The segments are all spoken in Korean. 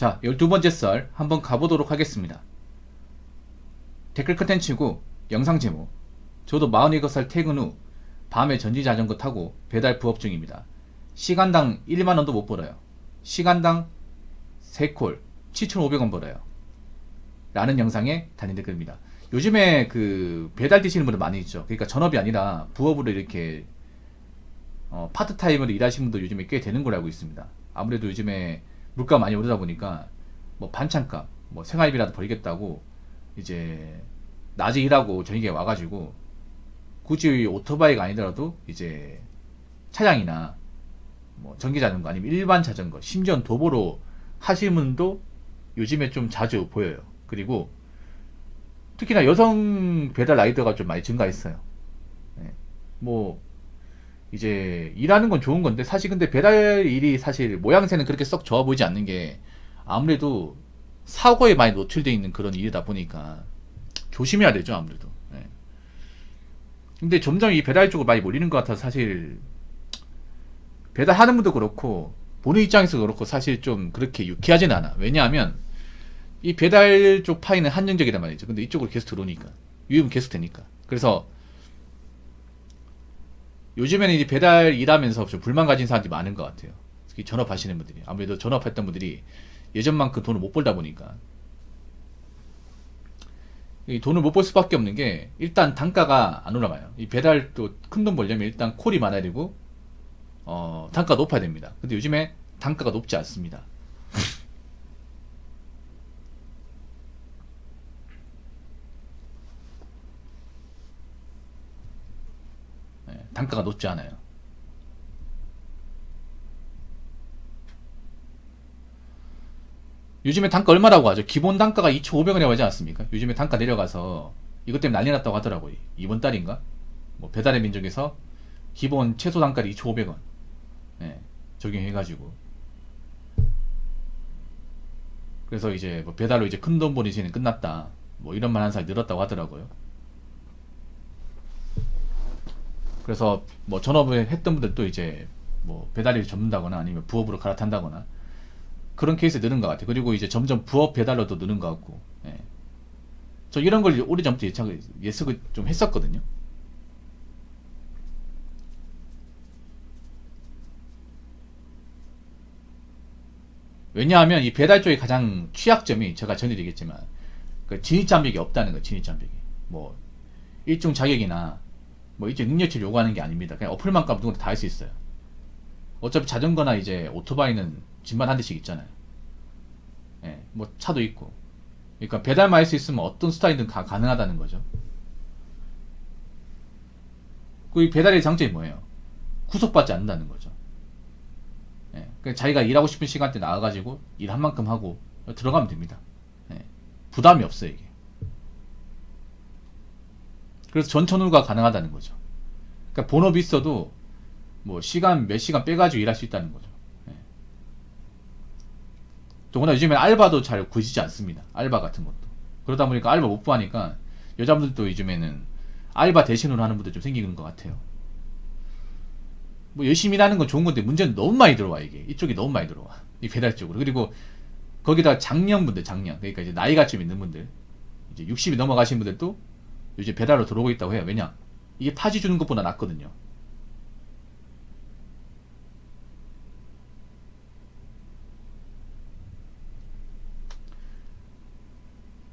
자, 12번째 썰 한번 가보도록 하겠습니다. 댓글 컨텐츠고 영상 제목. 저도 47살 퇴근 후 밤에 전기자전거 타고 배달 부업 중입니다. 시간당 1만원도 못 벌어요. 시간당 3콜 7,500원 벌어요. 라는 영상에 달린 댓글입니다. 요즘에 그 배달 뛰시는 분들 많이 있죠. 그러니까 전업이 아니라 부업으로 이렇게 파트타임으로 일하시는 분도 요즘에 꽤 되는 걸로 알고 있습니다. 아무래도 요즘에 물가 많이 오르다 보니까 뭐 반찬값, 뭐 생활비라도 벌겠다고 이제 낮에 일하고 저녁에 와가지고 굳이 오토바이가 아니더라도 이제 차량이나 뭐 전기자전거 아니면 일반 자전거, 심지어 도보로 하시는 분도 요즘에 좀 자주 보여요. 그리고 특히나 여성 배달 라이더가 좀 많이 증가했어요. 네. 뭐 이제 일하는 건 좋은 건데 사실 근데 배달 일이 사실 모양새는 그렇게 썩 좋아 보이지 않는 게 아무래도 사고에 많이 노출되어 있는 그런 일이다 보니까 조심해야 되죠 아무래도. 네. 근데 점점 이 배달 쪽으로 많이 몰리는 것 같아서 사실 배달하는 분도 그렇고 보는 입장에서 그렇고 사실 좀 그렇게 유쾌하진 않아. 왜냐하면 이 배달 쪽 파이는 한정적이란 말이죠. 근데 이쪽으로 계속 들어오니까 유입은 계속 되니까. 그래서 요즘에는 이제 배달 일하면서 좀 불만 가진 사람들이 많은 것 같아요. 특히 전업하시는 분들이. 아무래도 전업했던 분들이 예전만큼 돈을 못 벌다 보니까. 이 돈을 못 벌 수밖에 없는 게 일단 단가가 안 올라가요. 이 배달 또 큰 돈 벌려면 일단 콜이 많아야 되고 단가가 높아야 됩니다. 근데 요즘에 단가가 높지 않습니다. 단가가 높지 않아요. 요즘에 단가 얼마라고 하죠? 기본 단가가 2,500원이라고 하지 않습니까? 요즘에 단가 내려가서 이것 때문에 난리 났다고 하더라고요. 이번 달인가? 뭐 배달의 민족에서 기본 최소 단가를 2,500원 적용해가지고 그래서 이제 뭐 배달로 이제 큰 돈 버는 시는 끝났다. 뭐 이런 말 하는 사람이 늘었다고 하더라고요. 그래서 뭐 전업을 했던 분들도 이제 뭐 배달일 접는다거나 아니면 부업으로 갈아탄다거나 그런 케이스 느는 것 같아요. 그리고 이제 점점 부업 배달로도 느는 것 같고. 예. 저 이런 걸 오래전부터 예측을 좀 했었거든요. 왜냐하면 이 배달 쪽의 가장 취약점이 제가 전에 얘기했지만 그 진입장벽이 없다는 거예요. 진입장벽이. 뭐 일종 자격이나 뭐 일종 능력치를 요구하는 게 아닙니다. 그냥 어플만 까면 누구나 다 할 수 있어요. 어차피 자전거나 이제 오토바이는 집만 한 대씩 있잖아요. 예, 뭐 차도 있고. 그러니까 배달만 할 수 있으면 어떤 스타일이든 다 가능하다는 거죠. 그 이 배달의 장점이 뭐예요? 구속받지 않는다는 거죠. 예, 그러니까 자기가 일하고 싶은 시간대 나와가지고 일한 만큼 하고 들어가면 됩니다. 예, 부담이 없어요 이게. 그래서 전천후가 가능하다는 거죠. 그러니까 본업이 있어도 뭐 시간 몇 시간 빼가지고 일할 수 있다는 거죠. 예. 더구나 요즘엔 알바도 잘 구해지지 않습니다. 알바 같은 것도. 그러다 보니까 알바 못 구하니까 여자분들도 요즘에는 알바 대신으로 하는 분들 좀 생기는 것 같아요. 뭐 열심히 일하는 건 좋은 건데 문제는 너무 많이 들어와 이게. 이쪽이 너무 많이 들어와. 이 배달 쪽으로. 그리고 거기다 장년분들 장년. 그러니까 이제 나이가 좀 있는 분들. 이제 60이 넘어가신 분들도 요즘 배달로 들어오고 있다고 해요. 왜냐? 이게 파지 주는 것보다 낫거든요.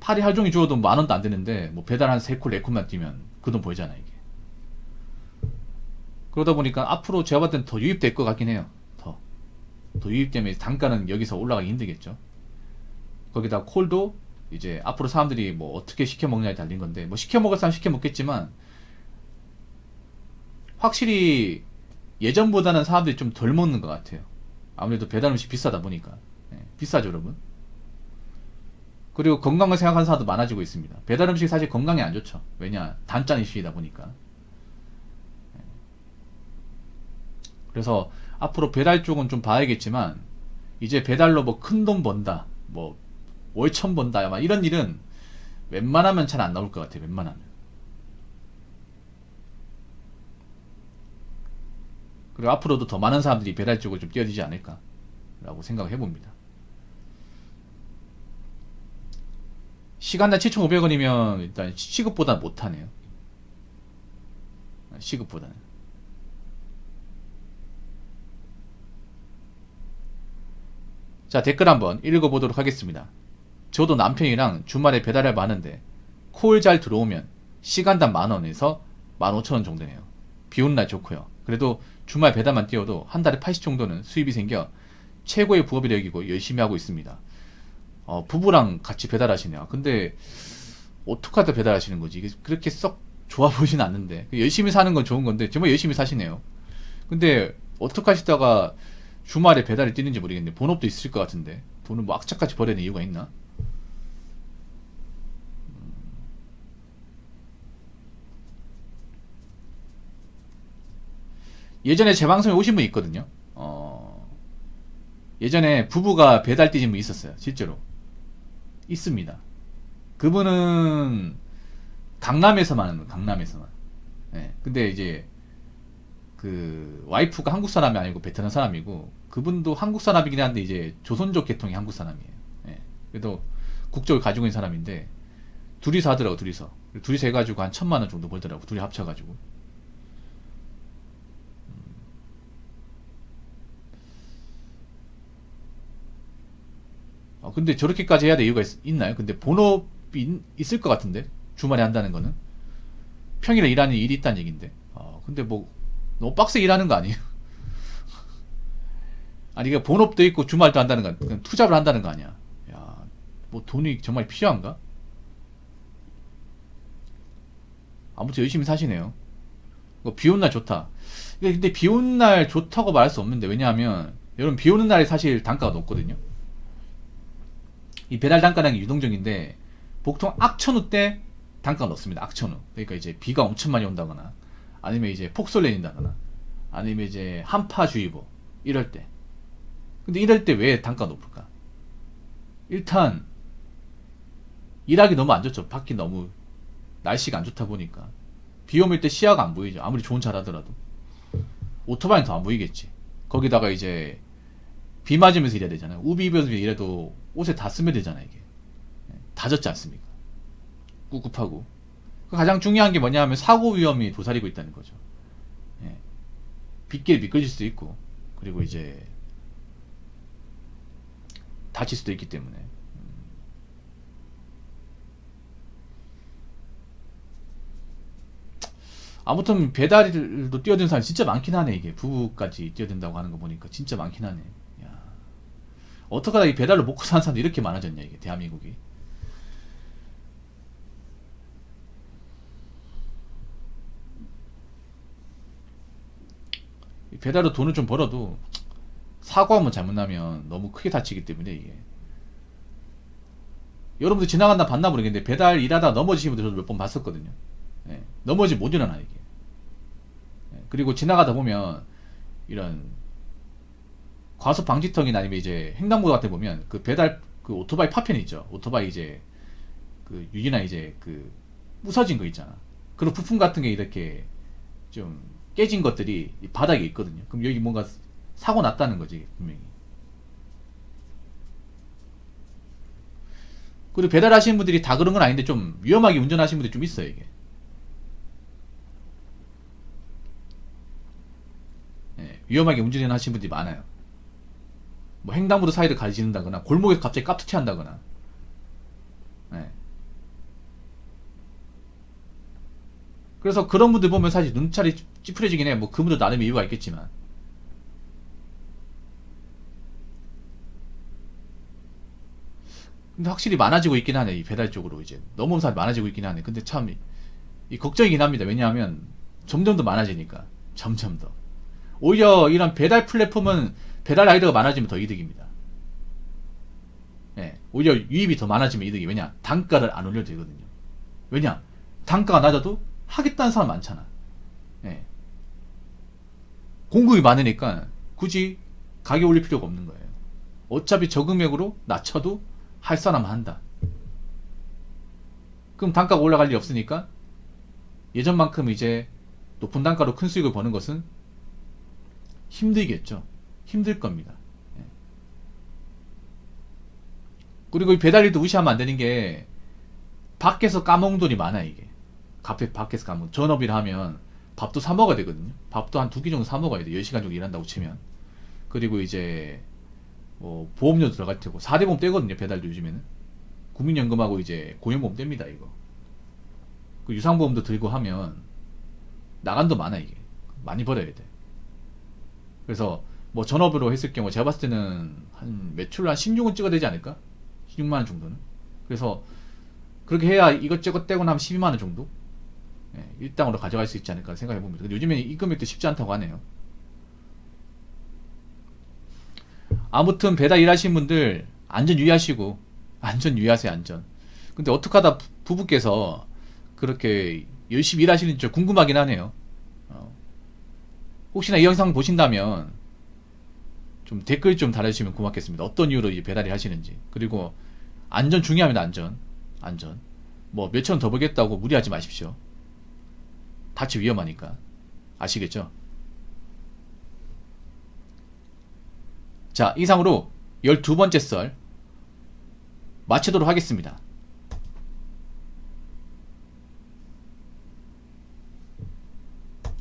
파리 하루 종일 주어도 만 원도 안 되는데 뭐 배달 한 3콜 4콜만 뛰면 그 돈 보이잖아 이게. 그러다 보니까 앞으로 제가 봤을 땐 더 유입될 것 같긴 해요. 더 유입되면 단가는 여기서 올라가기 힘들겠죠. 거기다 콜도 이제 앞으로 사람들이 뭐 어떻게 시켜 먹냐에 달린 건데 뭐 시켜 먹을 사람 시켜 먹겠지만 확실히 예전보다는 사람들이 좀 덜 먹는 것 같아요. 아무래도 배달 음식 비싸다 보니까. 비싸죠 여러분. 그리고 건강을 생각하는 사람도 많아지고 있습니다. 배달 음식 사실 건강에 안 좋죠. 왜냐 단짠 이슈이다 보니까. 그래서 앞으로 배달 쪽은 좀 봐야겠지만 이제 배달로 뭐 큰 돈 번다, 뭐 월천 번다, 막 이런 일은 웬만하면 잘 안 나올 것 같아요. 웬만하면. 그리고 앞으로도 더 많은 사람들이 배달 쪽을 좀 뛰어들지 않을까라고 생각을 해봅니다. 시간당 7,500원이면 일단 시급보다 못하네요. 시급보다는. 자, 댓글 한번 읽어보도록 하겠습니다. 저도 남편이랑 주말에 배달을 하는데 콜 잘 들어오면 시간당 10,000원에서 15,000원 정도네요. 비 오는 날 좋고요. 그래도 주말 배달만 뛰어도 한 달에 80 정도는 수입이 생겨 최고의 부업이라 여기고 열심히 하고 있습니다. 부부랑 같이 배달하시네요. 근데 어떻게 하다 배달하시는 거지? 이게 그렇게 썩 좋아 보이진 않는데 열심히 사는 건 좋은 건데 정말 열심히 사시네요. 근데 어떻게 하시다가 주말에 배달이 뛰는지 모르겠는데 본업도 있을 것 같은데 돈을 뭐 악착같이 버리는 이유가 있나? 예전에 제 방송에 오신 분 있거든요. 예전에 부부가 배달 뛰신 분 있었어요. 실제로 있습니다. 그분은 강남에서만 하는 거예요. 강남에서만. 예. 근데 이제 그 와이프가 한국 사람이 아니고 베트남 사람이고 그분도 한국 사람이긴 한데 이제 조선족 계통의 한국 사람이에요. 예. 그래도 국적을 가지고 있는 사람인데 둘이서 하더라고. 둘이서 해가지고 한 1,000만 원 정도 벌더라고. 둘이 합쳐가지고. 근데 저렇게까지 해야 될 이유가 있나요? 근데 본업이 있을 것 같은데 주말에 한다는 거는 평일에 일하는 일이 있다는 얘긴데. 근데 뭐 너무 빡세 일하는 거 아니에요? 아니 이게 본업도 있고 주말도 한다는 거 그냥 투잡을 한다는 거 아니야? 야, 뭐 돈이 정말 필요한가? 아무튼 열심히 사시네요. 비 오는 날 좋다. 근데 비 오는 날 좋다고 말할 수 없는데 왜냐하면 여러분 비 오는 날이 사실 단가가 높거든요. 이 배달 단가라는 게 유동적인데 보통 악천후 때 단가가 높습니다. 악천후. 그러니까 이제 비가 엄청 많이 온다거나 아니면 이제 폭설 내린다거나 아니면 이제 한파주의보 이럴 때. 근데 이럴 때 왜 단가가 높을까? 일단 일하기 너무 안 좋죠. 밖이 너무 날씨가 안 좋다 보니까 비 오면 때 시야가 안 보이죠. 아무리 좋은 차를 하더라도 오토바이는 더 안 보이겠지. 거기다가 이제 비 맞으면서 일해야 되잖아요. 우비 입어서 일해도 옷에 다 쓰면 되잖아요. 이게 다 젖지 않습니까? 꿉꿉하고 가장 중요한 게 뭐냐 하면 사고 위험이 도사리고 있다는 거죠. 예. 빗길 미끄러질 수도 있고 그리고 이제 다칠 수도 있기 때문에 아무튼 배달도 뛰어든 사람이 진짜 많긴 하네. 이게 부부까지 뛰어든다고 하는 거 보니까 진짜 많긴 하네. 야, 어떡하다 이 배달로 먹고 사는 사람도 이렇게 많아졌냐 이게 대한민국이. 배달로 돈을 좀 벌어도 사고 한번 잘못 나면 너무 크게 다치기 때문에 이게 여러분들 지나간다 봤나 모르겠는데 배달 일하다 넘어지신 분들 저도 몇 번 봤었거든요. 예, 넘어지 못 일어나 이게. 예, 그리고 지나가다 보면 이런 과속 방지턱이나 아니면 이제 횡단보도 같은 데 보면 그 배달 그 오토바이 파편 있죠. 오토바이 이제 그 유리나 이제 그 부서진 거 있잖아. 그런 부품 같은 게 이렇게 좀 깨진 것들이 이 바닥에 있거든요. 그럼 여기 뭔가 사고 났다는 거지 분명히. 그리고 배달하시는 분들이 다 그런 건 아닌데 좀 위험하게 운전하시는 분들이 좀 있어요 이게. 예, 위험하게 운전하시는 분들이 많아요. 뭐 횡단보도 사이를 가지는다거나 골목에서 갑자기 깝투치 한다거나. 예. 그래서 그런 분들 보면 사실 눈살이 찌푸려지긴 해. 뭐 그분들 나름의 이유가 있겠지만. 근데 확실히 많아지고 있긴 하네. 이 배달 쪽으로 이제 넘어온 사람이 많아지고 있긴 하네. 근데 참 이 걱정이긴 합니다. 왜냐하면 점점 더 많아지니까. 점점 더. 오히려 이런 배달 플랫폼은 배달 라이더가 많아지면 더 이득입니다. 예. 오히려 유입이 더 많아지면 이득이. 왜냐? 단가를 안 올려도 되거든요. 왜냐? 단가가 낮아도 하겠다는 사람 많잖아. 예. 공급이 많으니까 굳이 가격 올릴 필요가 없는 거예요. 어차피 저금액으로 낮춰도 할 사람 한다. 그럼 단가가 올라갈 일이 없으니까 예전만큼 이제 높은 단가로 큰 수익을 버는 것은 힘들겠죠. 힘들 겁니다. 그리고 이 배달일도 무시하면 안 되는 게 밖에서 까먹는 돈이 많아 이게. 카페 밖에서 까먹는 전업이라 하면 밥도 사 먹어야 되거든요. 밥도 한 2끼 정도 사 먹어야 돼. 10시간 정도 일한다고 치면. 그리고 이제 뭐 보험료도 들어갈 테고 4대 보험 떼거든요. 배달도 요즘에는 국민연금하고 이제 고용보험 뗍니다 이거. 그 유상보험도 들고 하면 나간 돈 많아 이게. 많이 벌어야 돼. 그래서 뭐 전업으로 했을 경우 제가 봤을 때는 한 매출 한 16은 찍어야 되지 않을까? 16만 원 정도는. 그래서 그렇게 해야 이것저것 떼고 나면 12만 원 정도? 예, 일당으로 가져갈 수 있지 않을까 생각해 봅니다. 근데 요즘에 이 금액도 쉽지 않다고 하네요. 아무튼 배달 일하시는 분들 안전 유의하시고 안전 유의하세요 안전. 근데 어떻게 하다 부부께서 그렇게 열심히 일하시는지 좀 궁금하긴 하네요. 어, 혹시나 이 영상 보신다면 좀 댓글 좀 달아주시면 고맙겠습니다. 어떤 이유로 이 배달을 하시는지. 그리고 안전 중요합니다. 안전. 뭐 몇천 원 더 벌겠다고 무리하지 마십시오. 다치 위험하니까. 아시겠죠? 자, 이상으로 12번째 썰 마치도록 하겠습니다.